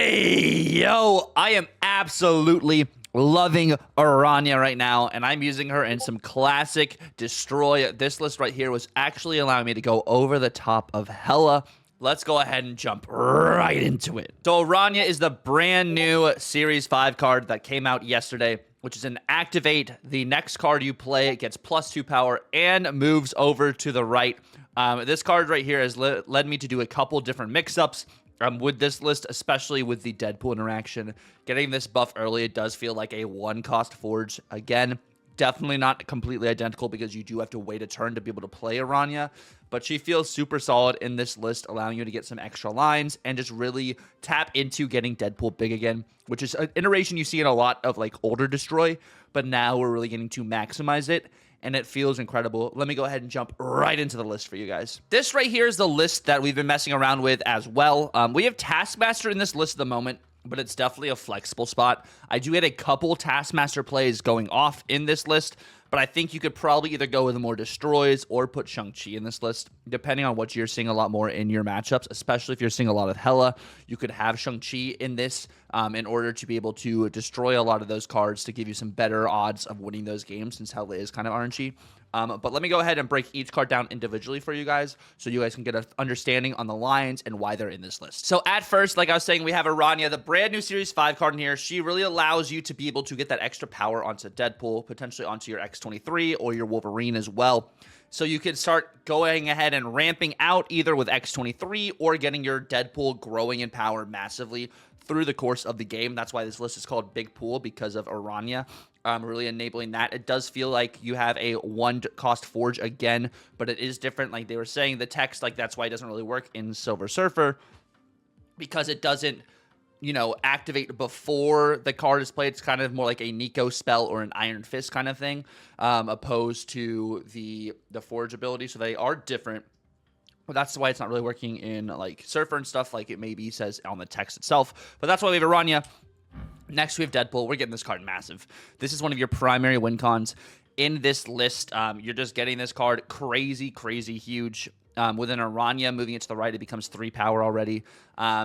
Hey, yo, I am absolutely loving Arana right now, and I'm using her in some classic destroy. This list right here was actually allowing me to go over the top of Hela. Let's go ahead and jump right into it. So Arana is the brand new Series 5 card that came out yesterday, which is an activate. The next card you play, it gets +2 power and moves over to the right. This card right here has led me to do a couple different mix-ups. With this list, especially with the Deadpool interaction, getting this buff early, it does feel like a one-cost forge. Again, definitely not completely identical because you do have to wait a turn to be able to play Arana, but she feels super solid in this list, allowing you to get some extra lines and just really tap into getting Deadpool big again, which is an iteration you see in a lot of like older Destroy, but now we're really getting to maximize it. And it feels incredible. Let me go ahead and jump right into the list for you guys. This right here is the list that we've been messing around with as well. We have Taskmaster in this list at the moment, but it's definitely a flexible spot. I do get a couple Taskmaster plays going off in this list, but I think you could probably either go with more Destroys or put Shang-Chi in this list, depending on what you're seeing a lot more in your matchups, especially if you're seeing a lot of Hela. You could have Shang-Chi in this in order to be able to destroy a lot of those cards to give you some better odds of winning those games, since Hela is kind of RNG. But let me go ahead and break each card down individually for you guys so you guys can get an understanding on the lines and why they're in this list. So at first, like I was saying, we have Arana, the brand new Series 5 card in here. She really allows you to be able to get that extra power onto Deadpool, potentially onto your X-23 or your Wolverine as well. So you could start going ahead and ramping out either with X-23 or getting your Deadpool growing in power massively through the course of the game. That's why this list is called Big Pool, because of Arana. Really enabling that. It does feel like you have a one-cost forge again, but it is different. Like they were saying, the text, like that's why it doesn't really work in Silver Surfer, because it doesn't, you know, activate before the card is played. It's kind of more like a Nico spell or an Iron Fist kind of thing, opposed to the forge ability. So they are different. But that's why it's not really working in like Surfer and stuff like it maybe says on the text itself. But that's why we have Arana. Next, we have Deadpool. We're getting this card massive. This is one of your primary win cons in this list. You're just getting this card crazy, crazy huge. Within Arana, moving it to the right, it becomes 3 power already.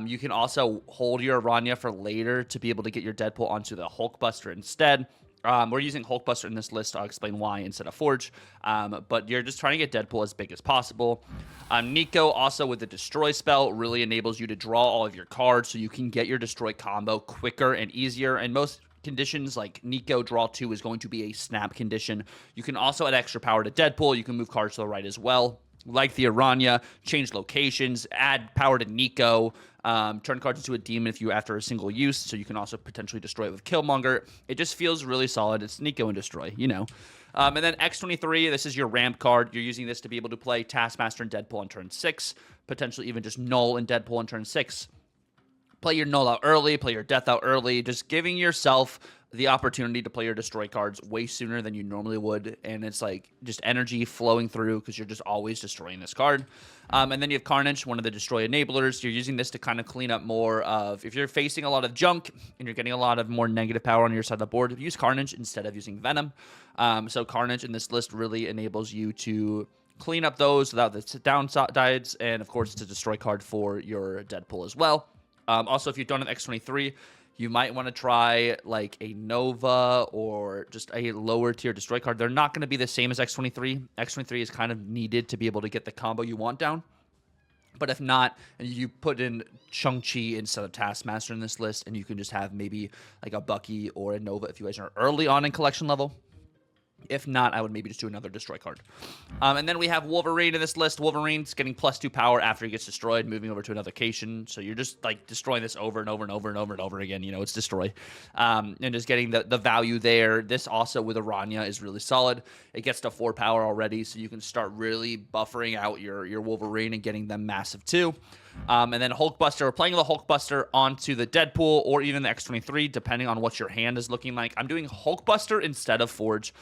You can also hold your Arana for later to be able to get your Deadpool onto the Hulkbuster instead. We're using Hulkbuster in this list. I'll explain why instead of Forge. But you're just trying to get Deadpool as big as possible. Nico, also with the Destroy spell, really enables you to draw all of your cards so you can get your Destroy combo quicker and easier. And most conditions like Nico draw 2 is going to be a snap condition. You can also add extra power to Deadpool. You can move cards to the right as well, like the Arana, change locations, add power to Nico, turn cards into a demon if you after a single use, so you can also potentially destroy it with Killmonger. It just feels really solid. It's Nico and Destroy, you know. And then X-23, this is your ramp card. You're using this to be able to play Taskmaster and Deadpool on turn 6, potentially even just Null and Deadpool on turn 6. Play your Null out early, play your Death out early, just giving yourself the opportunity to play your Destroy cards way sooner than you normally would, and it's like just energy flowing through because you're just always destroying this card. And then you have Carnage, one of the Destroy enablers. You're using this to kind of clean up more of, if you're facing a lot of junk and you're getting a lot of more negative power on your side of the board, use Carnage instead of using Venom. So Carnage in this list really enables you to clean up those without the downsides, and of course it's a Destroy card for your Deadpool as well. Also, if you don't have X-23, you might want to try like a Nova or just a lower tier Destroy card. They're not going to be the same as X-23. X-23 is kind of needed to be able to get the combo you want down. But if not, and you put in Shang-Chi instead of Taskmaster in this list, and you can just have maybe like a Bucky or a Nova if you guys are early on in collection level. If not, I would maybe just do another Destroy card. And then we have Wolverine in this list. Wolverine's getting +2 power after he gets destroyed, moving over to another location. So you're just like destroying this over and over and over and over and over again. You know, it's Destroy. And just getting the value there. This also with Arana is really solid. It gets to 4 power already, so you can start really buffering out your Wolverine and getting them massive too. And then Hulkbuster, we're playing the Hulkbuster onto the Deadpool or even the X-23, depending on what your hand is looking like. I'm doing Hulkbuster instead of Forge.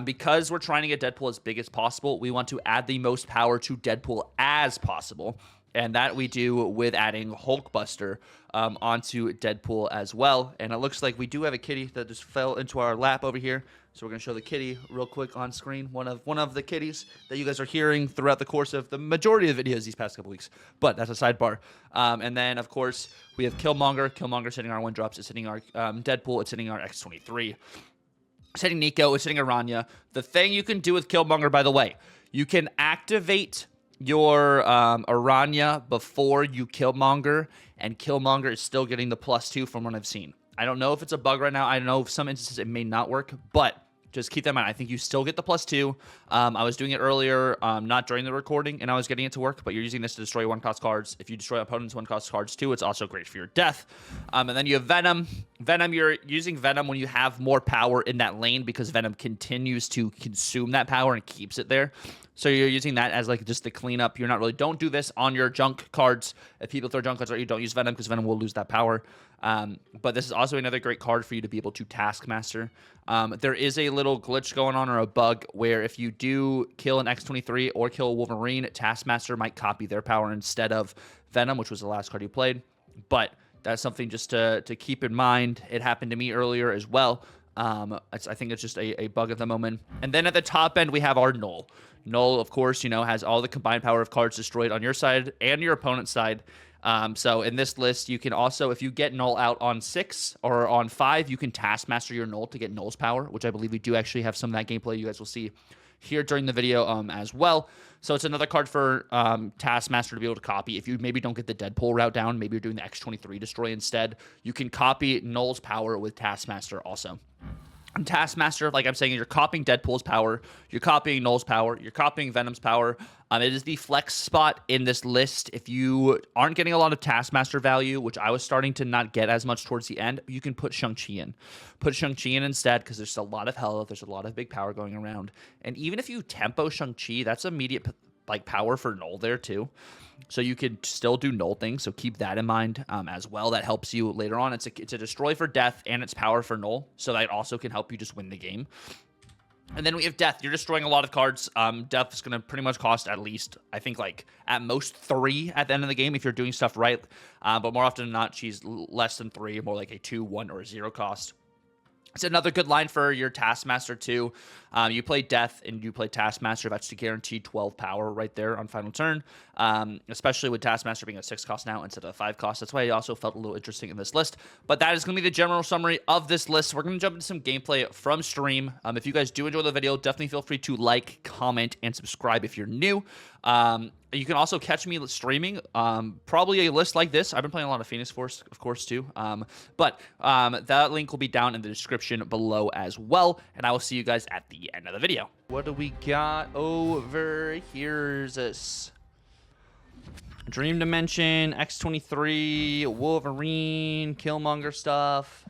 Because we're trying to get Deadpool as big as possible, we want to add the most power to Deadpool as possible. And that we do with adding Hulkbuster onto Deadpool as well. And it looks like we do have a kitty that just fell into our lap over here. So we're going to show the kitty real quick on screen. One of the kitties that you guys are hearing throughout the course of the majority of the videos these past couple weeks. But that's a sidebar. And then, of course, we have Killmonger. Killmonger's hitting our 1-drops. It's hitting our Deadpool. It's hitting our X-23. It's hitting Nico. It's hitting Arana. The thing you can do with Killmonger, by the way, you can activate your Arana before you Killmonger, and Killmonger is still getting the +2 from what I've seen. I don't know if it's a bug right now. I know in some instances it may not work, but just keep that in mind. I think you still get the +2. I was doing it earlier, not during the recording, and I was getting it to work, but you're using this to destroy 1-cost cards. If you destroy opponents' 1-cost cards too, it's also great for your death. And then you have Venom. Venom, you're using Venom when you have more power in that lane because Venom continues to consume that power and keeps it there. So you're using that as like just the cleanup. You're not really, don't do this on your junk cards. If people throw junk cards at you, don't use Venom because Venom will lose that power. But this is also another great card for you to be able to Taskmaster. There is a little glitch going on or a bug where if you do kill an X-23 or kill a Wolverine, Taskmaster might copy their power instead of Venom, which was the last card you played. But that's something just to keep in mind. It happened to me earlier as well. I think it's just a bug at the moment. And then at the top end, we have our Null. Null, of course, has all the combined power of cards destroyed on your side and your opponent's side. So in this list, you can also, if you get Null out on 6 or on 5, you can Taskmaster your Null to get Null's power, which I believe we do actually have some of that gameplay you guys will see here during the video as well. So it's another card for Taskmaster to be able to copy. If you maybe don't get the Deadpool route down, maybe you're doing the X-23 destroy instead, you can copy Null's power with Taskmaster also. Taskmaster, like I'm saying, you're copying Deadpool's power, you're copying Null's power, you're copying Venom's power. It is the flex spot in this list. If you aren't getting a lot of Taskmaster value, which I was starting to not get as much towards the end, you can put Shang-Chi in. Put Shang-Chi in instead because there's a lot of health, there's a lot of big power going around. And even if you tempo Shang-Chi, that's immediate power for Null there too. So you could still do Null things, so keep that in mind as well. That helps you later on. It's a destroy for death and it's power for Null, so that also can help you just win the game. And then we have Death. You're destroying a lot of cards. Death is going to pretty much cost at least, I think, like at most 3 at the end of the game if you're doing stuff right. But more often than not, she's less than 3, more like a 2, 1, or 0 cost. It's another good line for your Taskmaster, too. You play Death and you play Taskmaster. That's to guarantee 12 power right there on final turn, especially with Taskmaster being a 6 cost now instead of a 5 cost. That's why it also felt a little interesting in this list. But that is going to be the general summary of this list. We're going to jump into some gameplay from stream. If you guys do enjoy the video, definitely feel free to like, comment, and subscribe if you're new. You can also catch me streaming, probably a list like this. I've been playing a lot of Phoenix Force, of course, too. But that link will be down in the description below as well. And I will see you guys at the end of the video. What do we got over here? This Dream Dimension, X-23, Wolverine, Killmonger stuff.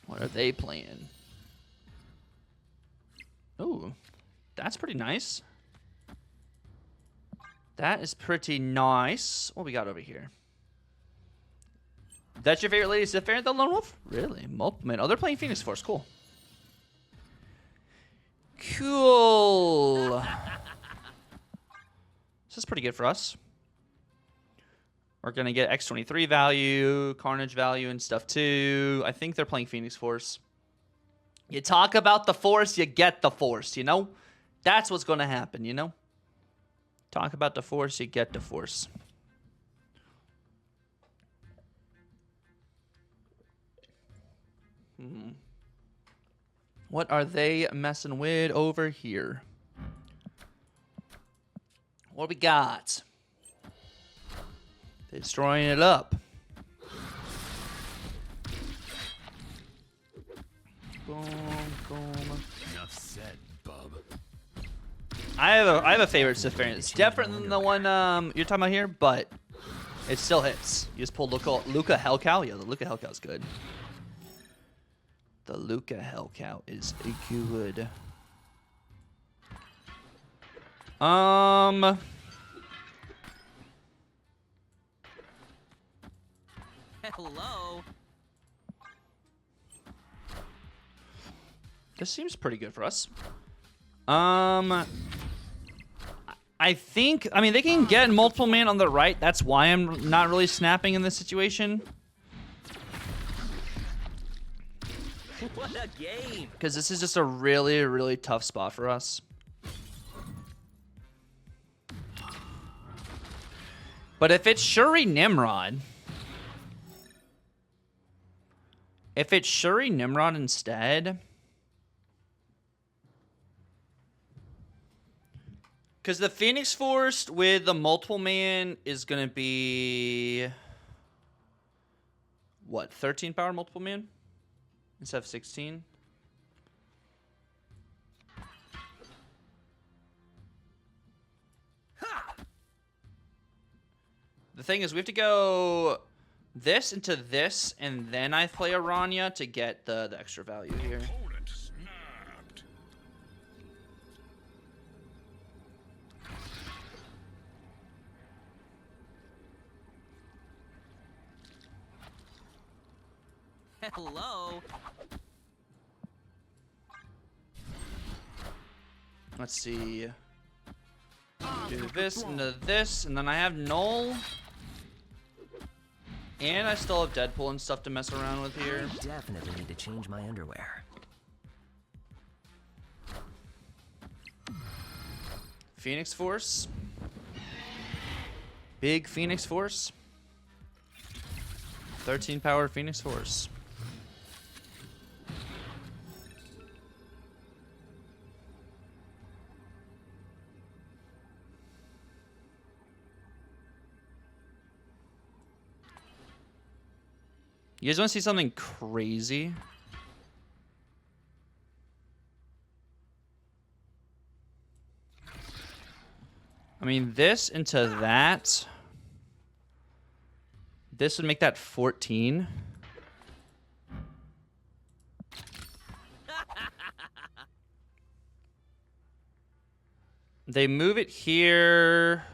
What are they playing? Oh, that's pretty nice. That is pretty nice. What we got over here? That's your favorite Lady Sith variant, the Lone Wolf? Really? Multiple man. Oh, they're playing Phoenix Force. Cool. Cool. This is pretty good for us. We're going to get X-23 value, Carnage value, and stuff too. I think they're playing Phoenix Force. You talk about the Force, you get the Force, you know? That's what's going to happen, you know? Talk about the Force, you get the Force. What are they messing with over here? What we got? They're destroying it up. Boom, boom. Enough said, bub. I have a favorite Sith variant. It's different than the one you're talking about here, but it still hits. You just pull Luca Hellcow. Yeah, the Luca Hellcow is good. The Luca Hellcow is good. Hello. This seems pretty good for us. I I think, I mean, they can get multiple man on the right. That's why I'm not really snapping in this situation. What a game! Because this is just a really, really tough spot for us. But if it's Shuri Nimrod... If it's Shuri Nimrod instead... Because the Phoenix Force with the multiple man is going to be... What, 13 power multiple man? Instead of 16? The thing is, we have to go this into this, and then I play Aranya to get the extra value here. Opponent snapped. Hello. Let's see. Do this into this, and then I have Null. And I still have Deadpool and stuff to mess around with here. Definitely need to change my underwear. Phoenix Force. Big Phoenix Force. 13 power Phoenix Force. You guys want to see something crazy? I mean, this into that. This would make that 14. They move it here.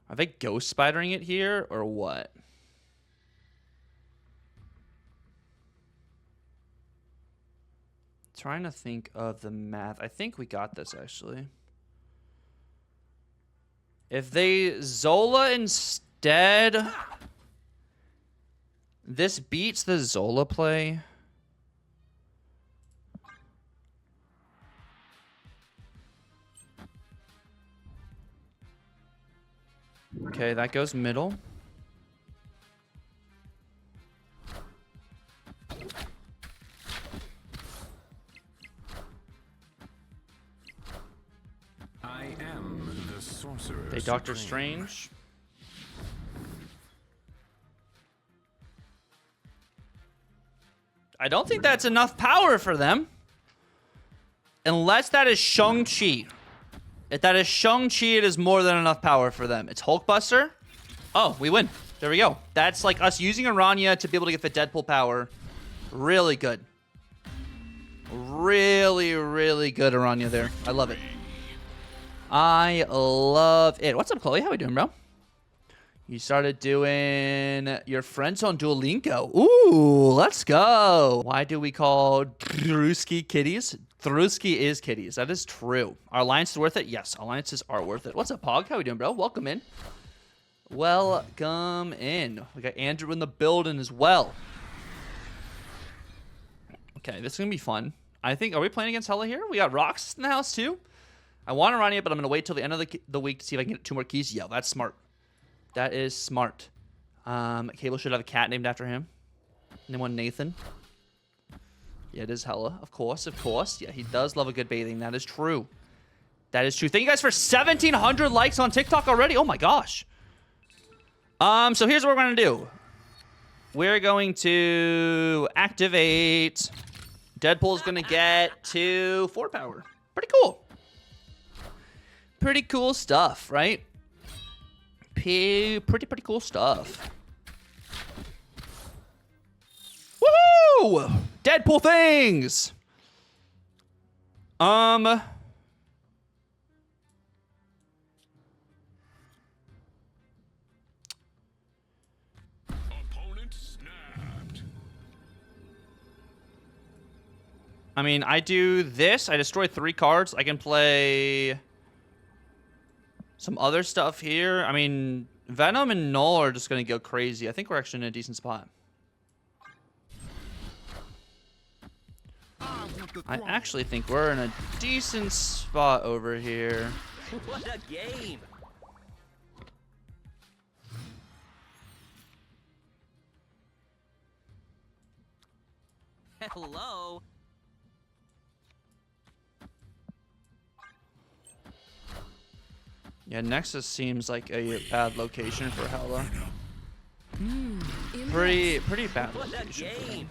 Are they ghost spidering it here or what? Trying to think of the math. I think we got this actually. If they Zola instead, this beats the Zola play. Okay, that goes middle. I am the sorcerer. They Doctor Supreme. Strange. I don't think that's enough power for them. Unless that is Shang-Chi. If that is Shang-Chi, it is more than enough power for them. It's Hulkbuster. Oh, we win. There we go. That's like us using Aranya to be able to get the Deadpool power. Really good. Really, really good Aranya there. I love it. I love it. What's up, Chloe? How we doing, bro? You started doing your friends on Duolingo. Ooh, let's go. Why do we call Druski kitties? Druski is kitties. That is true. Our alliance is worth it? Yes, alliances are worth it. What's up, Pog? How we doing, bro? Welcome in. Welcome in. We got Andrew in the building as well. Okay, this is going to be fun. I think, are we playing against Hella here? We got Rox in the house, too. I want to run it, but I'm going to wait till the end of the week to see if I can get 2 more keys. Yo, that's smart. That is smart. Cable should have a cat named after him. Name one Nathan. Yeah, it is Hella. Of course, of course. Yeah, he does love a good bathing. That is true. That is true. Thank you guys for 1,700 likes on TikTok already. Oh my gosh. So here's what we're going to do. We're going to activate. Deadpool's going to get to 4 power. Pretty cool. Pretty cool stuff, right? Pretty cool stuff. Woohoo! Deadpool things! Opponent snapped. I mean, I do this. I destroy 3 cards. I can play some other stuff here. I mean, Venom and Null are just going to go crazy. I think we're actually in a decent spot. I actually think we're in a decent spot over here. What a game! Hello. Yeah, Nexus seems like a bad location for Hela. Pretty bad What a location for game! him.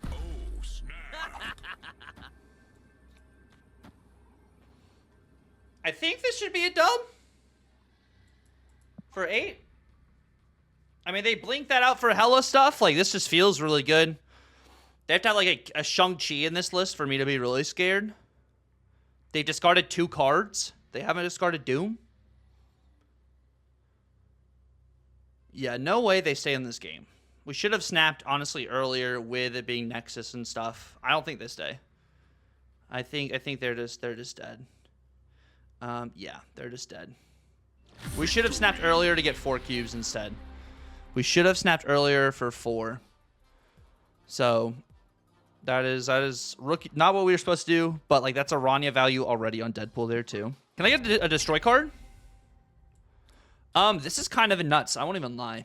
Oh, snap. I think this should be a dub for 8. I mean, they blinked that out for Hela stuff. Like, this just feels really good. They have to have, like, a Shang-Chi in this list for me to be really scared. They discarded 2 cards. They haven't discarded Doom. Yeah, no way they stay in this game. We should have snapped, honestly, earlier with it being Nexus and stuff. I don't think they stay. I think they're just dead. Yeah, they're just dead. We should have snapped earlier to get 4 cubes instead. We should have snapped earlier for 4. So that is rookie, not what we were supposed to do, but like that's a Rania value already on Deadpool there too. Can I get a destroy card? This is kind of nuts. I won't even lie.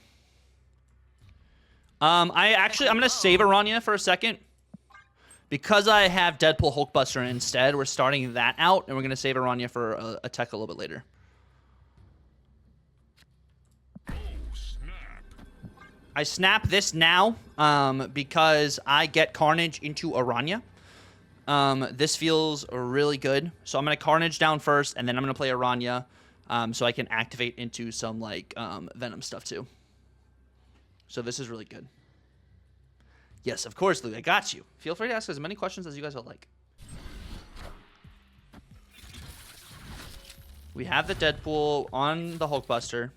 I'm gonna save Aranya for a second. Because I have Deadpool Hulkbuster instead, we're starting that out, and we're gonna save Aranya for a tech a little bit later. Oh, snap. I snap this now because I get Carnage into Aranya. This feels really good. So I'm going to Carnage down first, and then I'm going to play Aranya so I can activate into some like Venom stuff too. So this is really good. Yes, of course, Luke. I got you. Feel free to ask as many questions as you guys would like. We have the Deadpool on the Hulkbuster.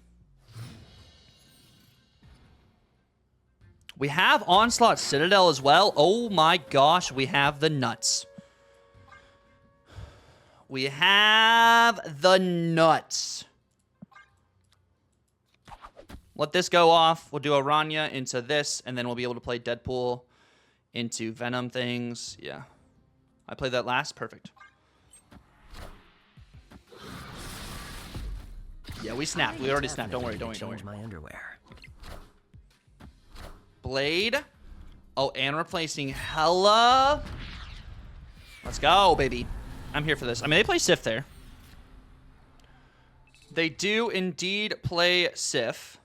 We have Onslaught Citadel as well. Oh my gosh, we have the nuts. We have the nuts. Let this go off. We'll do Aranya into this, and then we'll be able to play Deadpool into Venom things. Yeah. I played that last. Perfect. Yeah, we snapped. We already snapped. Don't worry. Don't worry. Don't worry. Change my underwear. Blade. Oh, and replacing Hela. Let's go, baby. I'm here for this. I mean, they play Sif there. They do indeed play Sif.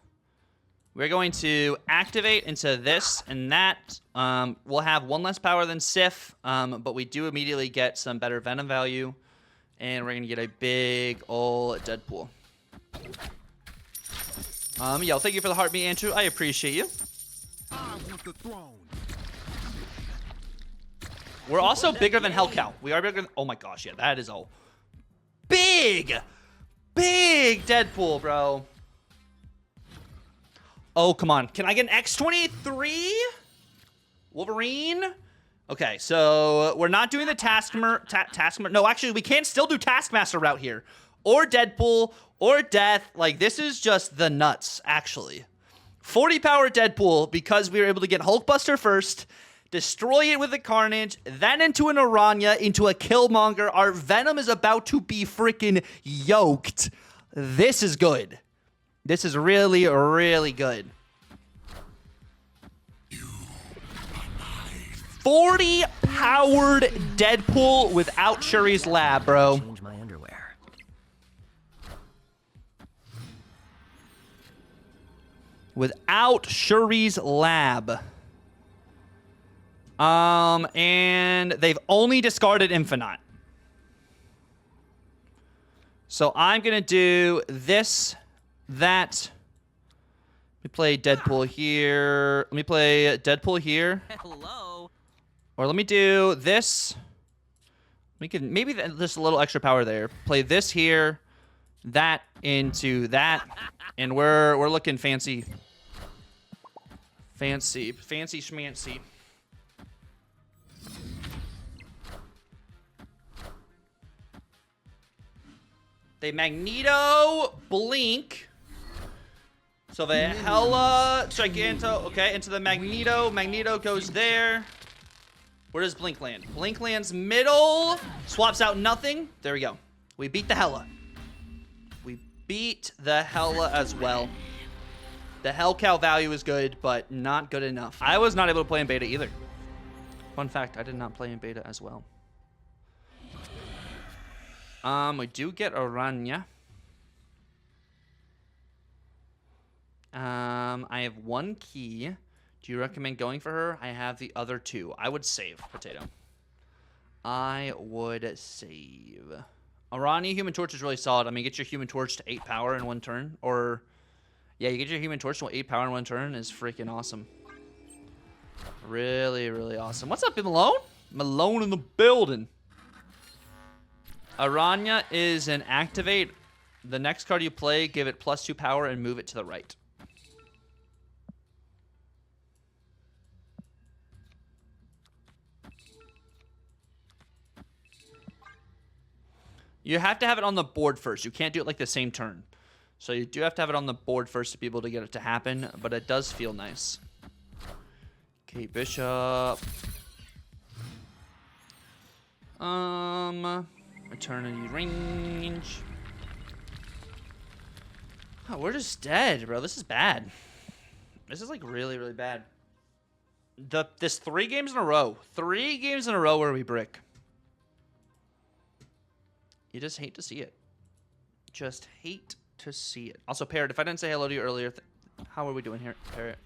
We're going to activate into this and that. We'll have 1 less power than Sif, but we do immediately get some better Venom value. And we're going to get a big ol' Deadpool. Yo, thank you for the heartbeat, Andrew. I appreciate you. I want the throne. We're also bigger than Hellcow. We are bigger than... Oh my gosh, yeah, that is a big Deadpool, bro. Oh, come on. Can I get an X23? Wolverine? Okay, so we're not doing the Taskmaster. No, actually, we can still do Taskmaster route here. Or Deadpool, or Death. Like, this is just the nuts, actually. 40 power Deadpool because we were able to get Hulkbuster first, destroy it with a Carnage, then into an Aranya, into a Killmonger. Our Venom is about to be freaking yoked. This is good. This is really, really good. 40 powered Deadpool without Shuri's lab, bro. Change my underwear. Without Shuri's lab. And they've only discarded Infinite. So I'm going to do this, that. Let me play Deadpool here. Let me play Deadpool here. Hello. Or let me do this, We could maybe just a little extra power there. Play this here, that into that, and we're looking fancy. Fancy schmancy. They Magneto Blink. So the Hella Giganto, okay, into the Magneto. Magneto goes there. Where does Blink land? Blink lands middle. Swaps out nothing. There we go. We beat the Hella. We beat the Hella as well. The Hellcow value is good, but not good enough. I was not able to play in beta either. Fun fact, I did not play in beta as well. We do get Arana. I have one key. Do you recommend going for her? I have the other two. I would save, Potato. I would save. Arana Human Torch is really solid. I mean, get your Human Torch to 8 power in one turn. Or, yeah, you get your Human Torch to 8 power in one turn is freaking awesome. Really, really awesome. What's up, Malone? Malone in the building. Arana is an activate. The next card you play, give it +2 power and move it to the right. You have to have it on the board first. You can't do it like the same turn. So you do have to have it on the board first to be able to get it to happen, but it does feel nice. Okay, Bishop. Eternity range. Oh, we're just dead, bro. This is bad. This is like really, really bad. This 3 games in a row. 3 games in a row where we brick. You just hate to see it. Just hate to see it. Also, Parrot, if I didn't say hello to you earlier, how are we doing here, Parrot?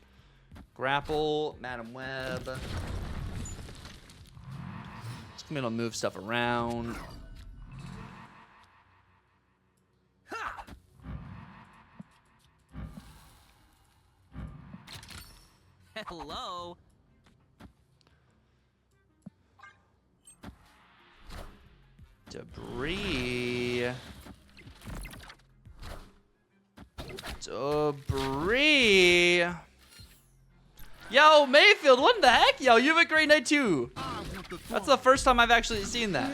Grapple, Madam Web. Just gonna be able to move stuff around. Hello. Debris. Debris. Yo, Mayfield, what the heck? Yo, you have a great night too. That's the first time I've actually seen that.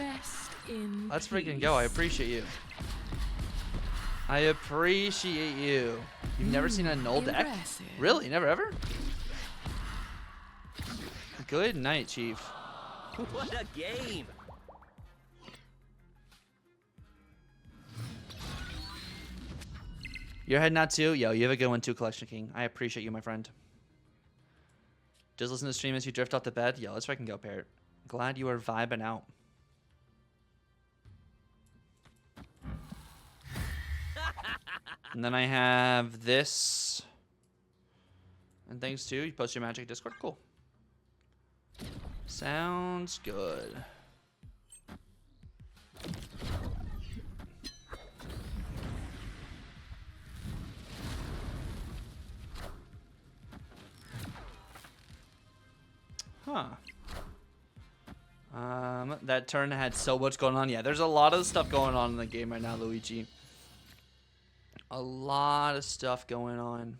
Let's freaking go. I appreciate you. I appreciate you. You've never seen a null deck? Really? Never ever? Good night, Chief. What a game. You're heading out too? Yo, you have a good one too, Collection King. I appreciate you, my friend. Just listen to the stream as you drift off the bed. Yo, let's freaking go, Parrot. Glad you are vibing out. And then I have this. And thanks to you post your magic Discord. Cool. Sounds good. Huh. That turn had so much going on. Yeah, there's a lot of stuff going on in the game right now, Luigi. A lot of stuff going on.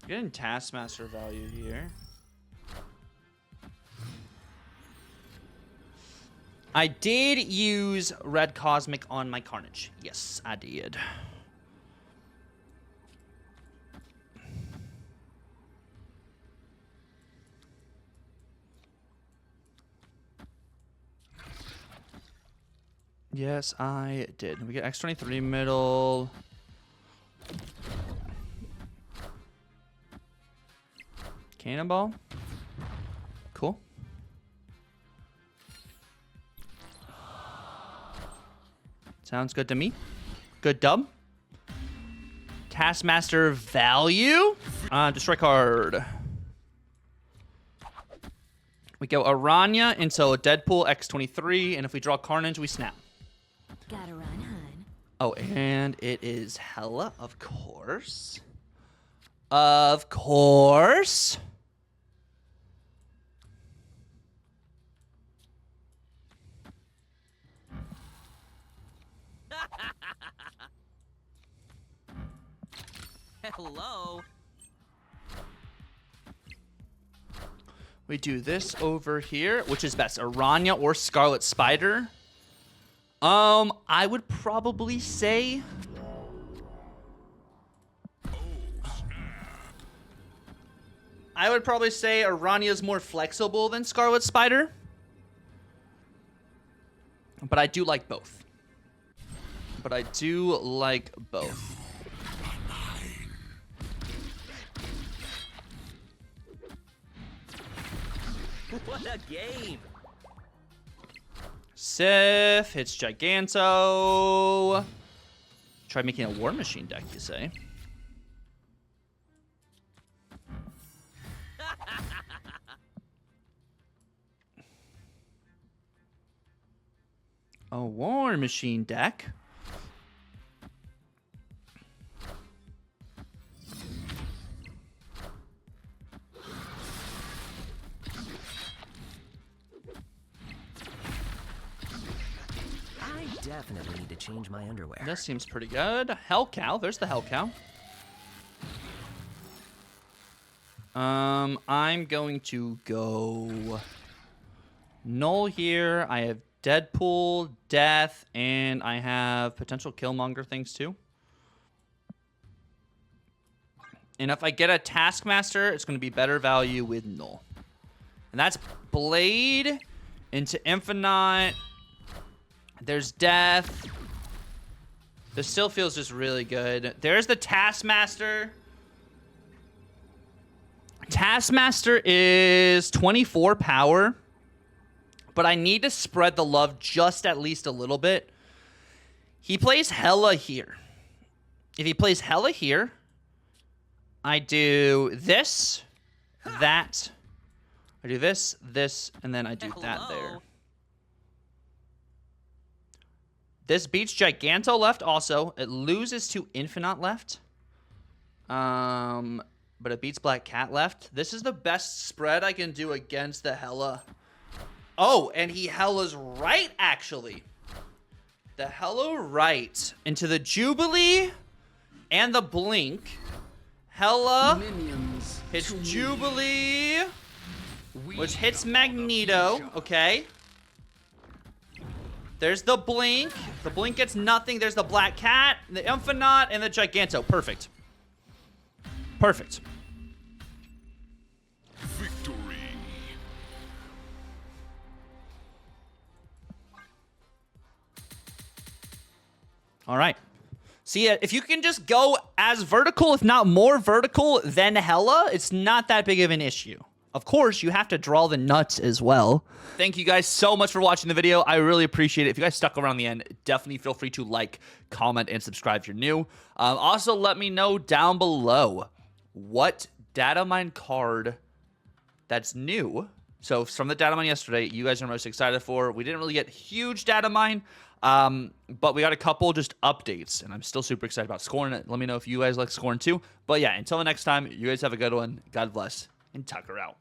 Getting Taskmaster value here. I did use Red Cosmic on my Carnage. Yes, I did. Yes, I did. We get X23 middle. Cannonball. Cool. Sounds good to me. Good dub. Taskmaster value. Destroy card. We go Arana into Deadpool X23, and if we draw Carnage, we snap. Gotta run, hun. Oh, and it is Hella, of course. Of course. Hello. We do this over here, which is best, Arana or Scarlet Spider? I would probably say Arana is more flexible than Scarlet Spider. But I do like both. What a game. Sif hits Giganto. Try making a War Machine deck, you say? A War Machine deck? I definitely need to change my underwear. That seems pretty good. Hell Cow. There's the Hell Cow. I'm going to go Null here. I have Deadpool, Death, and I have potential Killmonger things too. And if I get a Taskmaster, it's going to be better value with Null. And that's Blade into Infinite. There's Death. This still feels just really good. There's the Taskmaster. Taskmaster is 24 power. But I need to spread the love just at least a little bit. He plays Hella here. If he plays Hella here, I do this, that. I do this, and then I do that there. This beats Giganto left also. It loses to Infinite left. But it beats Black Cat left. This is the best spread I can do against the Hella. Oh, and he Hella's right, actually. The Hella right into the Jubilee and the Blink. Hella hits Jubilee, which hits Magneto. Okay. There's the Blink. The Blink gets nothing. There's the Black Cat, the Infinite, and the Giganto. Perfect. Perfect. Victory. All right. See, if you can just go as vertical, if not more vertical than Hella, it's not that big of an issue. Of course, you have to draw the nuts as well. Thank you guys so much for watching the video. I really appreciate it. If you guys stuck around the end, definitely feel free to like, comment, and subscribe if you're new. Also, let me know down below what data mine card that's new. So from the data mine yesterday, you guys are most excited for. We didn't really get huge data mine, but we got a couple just updates, and I'm still super excited about scoring it. Let me know if you guys like scoring too. But yeah, until the next time, you guys have a good one. God bless, and Tucker out.